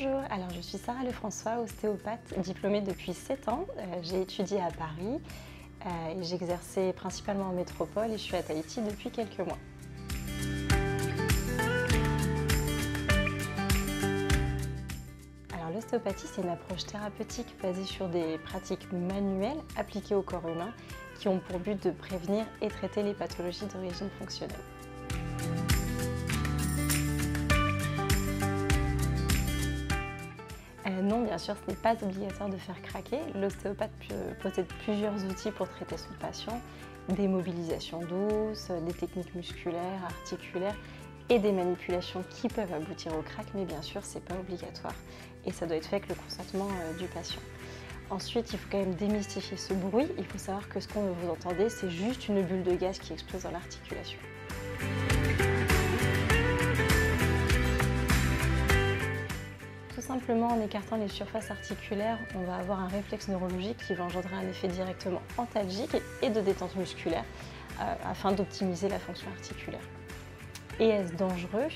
Bonjour, alors je suis Sarah Lefrançois, ostéopathe diplômée depuis 7 ans. J'ai étudié à Paris et j'exerçais principalement en métropole et je suis à Tahiti depuis quelques mois. Alors l'ostéopathie, c'est une approche thérapeutique basée sur des pratiques manuelles appliquées au corps humain qui ont pour but de prévenir et traiter les pathologies d'origine fonctionnelle. Non, bien sûr, ce n'est pas obligatoire de faire craquer. L'ostéopathe possède plusieurs outils pour traiter son patient, des mobilisations douces, des techniques musculaires, articulaires et des manipulations qui peuvent aboutir au crack, mais bien sûr, ce n'est pas obligatoire et ça doit être fait avec le consentement du patient. Ensuite, il faut quand même démystifier ce bruit. Il faut savoir que ce que vous entendez, c'est juste une bulle de gaz qui explose dans l'articulation. Tout simplement, en écartant les surfaces articulaires, on va avoir un réflexe neurologique qui va engendrer un effet directement antalgique et de détente musculaire afin d'optimiser la fonction articulaire. Et est-ce dangereux?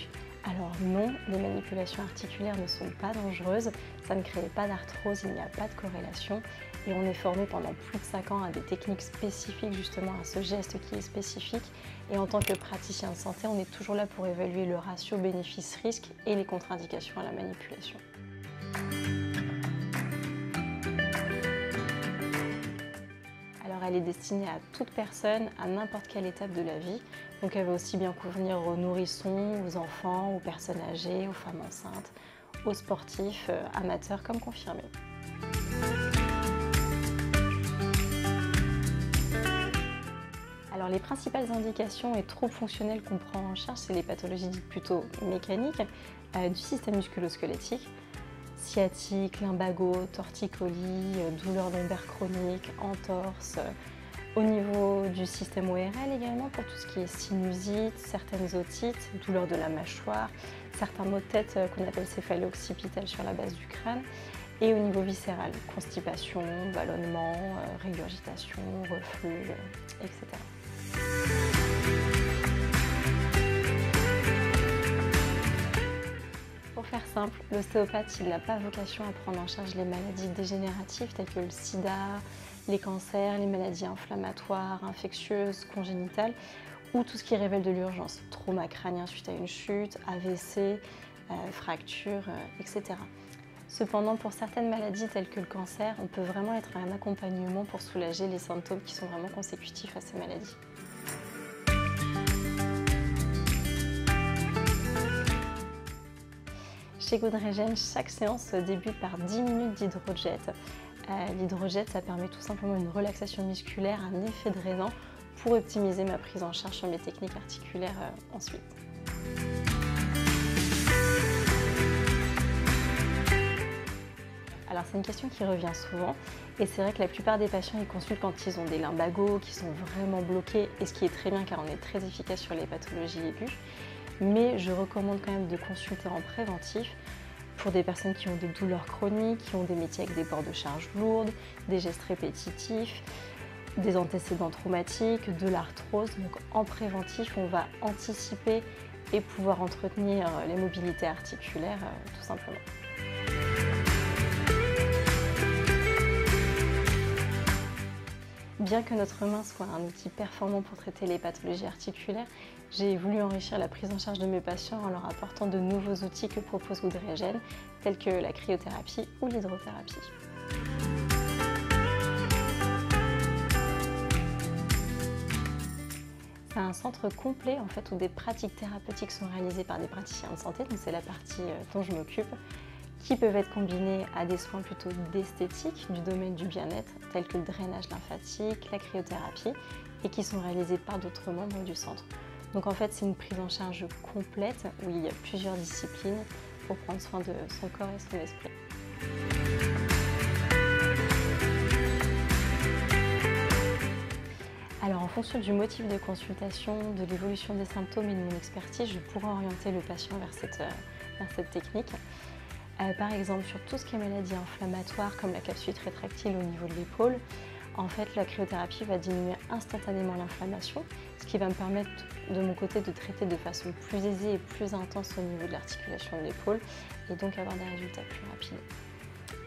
Alors non, les manipulations articulaires ne sont pas dangereuses, ça ne crée pas d'arthrose, il n'y a pas de corrélation et on est formé pendant plus de 5 ans à des techniques spécifiques justement à ce geste qui est spécifique et en tant que praticien de santé, on est toujours là pour évaluer le ratio bénéfice-risque et les contre-indications à la manipulation. Alors elle est destinée à toute personne, à n'importe quelle étape de la vie. Donc elle va aussi bien convenir aux nourrissons, aux enfants, aux personnes âgées, aux femmes enceintes, aux sportifs, amateurs comme confirmés. Alors les principales indications et troubles fonctionnels qu'on prend en charge, c'est les pathologies dites plutôt mécaniques du système musculo-squelettique, sciatique, lumbago, torticolis, douleurs lombaires chroniques, entorse, au niveau du système ORL également pour tout ce qui est sinusite, certaines otites, douleurs de la mâchoire, certains maux de tête qu'on appelle céphalo-occipitales sur la base du crâne et au niveau viscéral, constipation, ballonnement, régurgitation, reflux, etc. Pour faire simple, l'ostéopathe n'a pas vocation à prendre en charge les maladies dégénératives telles que le sida, les cancers, les maladies inflammatoires, infectieuses, congénitales ou tout ce qui révèle de l'urgence, trauma crânien suite à une chute, AVC, fracture, etc. Cependant, pour certaines maladies telles que le cancer, on peut vraiment être un accompagnement pour soulager les symptômes qui sont vraiment consécutifs à ces maladies. Chez Goodregen, chaque séance débute par 10 minutes d'hydrojet. L'hydrojet, ça permet tout simplement une relaxation musculaire, un effet drainant pour optimiser ma prise en charge sur mes techniques articulaires ensuite. Alors c'est une question qui revient souvent et c'est vrai que la plupart des patients ils consultent quand ils ont des lumbagos qui sont vraiment bloqués et ce qui est très bien car on est très efficace sur les pathologies aiguës. Mais je recommande quand même de consulter en préventif pour des personnes qui ont des douleurs chroniques, qui ont des métiers avec des ports de charge lourdes, des gestes répétitifs, des antécédents traumatiques, de l'arthrose. Donc en préventif, on va anticiper et pouvoir entretenir les mobilités articulaires tout simplement. Bien que notre main soit un outil performant pour traiter les pathologies articulaires, j'ai voulu enrichir la prise en charge de mes patients en leur apportant de nouveaux outils que propose Goodregen, tels que la cryothérapie ou l'hydrothérapie. C'est un centre complet en fait, où des pratiques thérapeutiques sont réalisées par des praticiens de santé, donc c'est la partie dont je m'occupe, qui peuvent être combinés à des soins plutôt d'esthétique du domaine du bien-être, tels que le drainage lymphatique, la cryothérapie, et qui sont réalisés par d'autres membres du centre. Donc en fait, c'est une prise en charge complète où il y a plusieurs disciplines pour prendre soin de son corps et son esprit. Alors en fonction du motif de consultation, de l'évolution des symptômes et de mon expertise, je pourrai orienter le patient vers cette technique. Par exemple sur tout ce qui est maladie inflammatoire comme la capsule rétractile au niveau de l'épaule, En fait, la cryothérapie va diminuer instantanément l'inflammation, ce qui va me permettre de mon côté de traiter de façon plus aisée et plus intense au niveau de l'articulation de l'épaule et donc avoir des résultats plus rapides.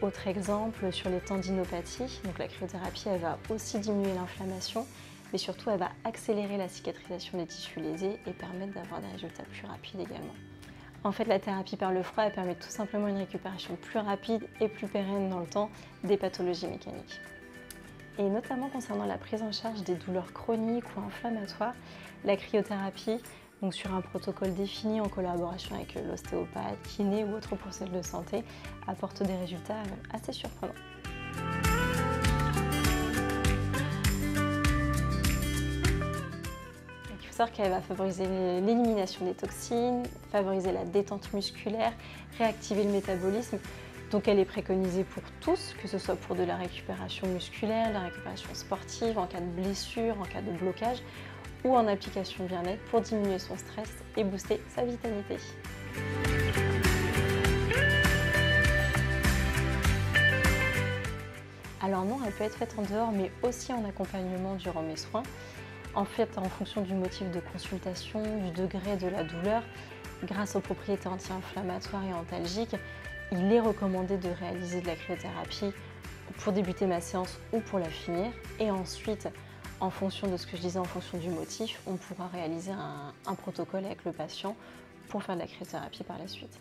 Autre exemple, sur les tendinopathies, donc la cryothérapie elle va aussi diminuer l'inflammation, mais surtout elle va accélérer la cicatrisation des tissus lésés et permettre d'avoir des résultats plus rapides également. En fait, la thérapie par le froid elle permet tout simplement une récupération plus rapide et plus pérenne dans le temps des pathologies mécaniques. Et notamment concernant la prise en charge des douleurs chroniques ou inflammatoires, la cryothérapie, donc sur un protocole défini en collaboration avec l'ostéopathe, kiné ou autre professionnel de santé, apporte des résultats assez surprenants. Il faut savoir qu'elle va favoriser l'élimination des toxines, favoriser la détente musculaire, réactiver le métabolisme. Donc elle est préconisée pour tous, que ce soit pour de la récupération musculaire, la récupération sportive, en cas de blessure, en cas de blocage, ou en application bien-être pour diminuer son stress et booster sa vitalité. Alors non, elle peut être faite en dehors, mais aussi en accompagnement durant mes soins. En fait, en fonction du motif de consultation, du degré de la douleur, grâce aux propriétés anti-inflammatoires et antalgiques, il est recommandé de réaliser de la cryothérapie pour débuter ma séance ou pour la finir. Et ensuite, en fonction de ce que je disais, en fonction du motif, on pourra réaliser un protocole avec le patient pour faire de la cryothérapie par la suite.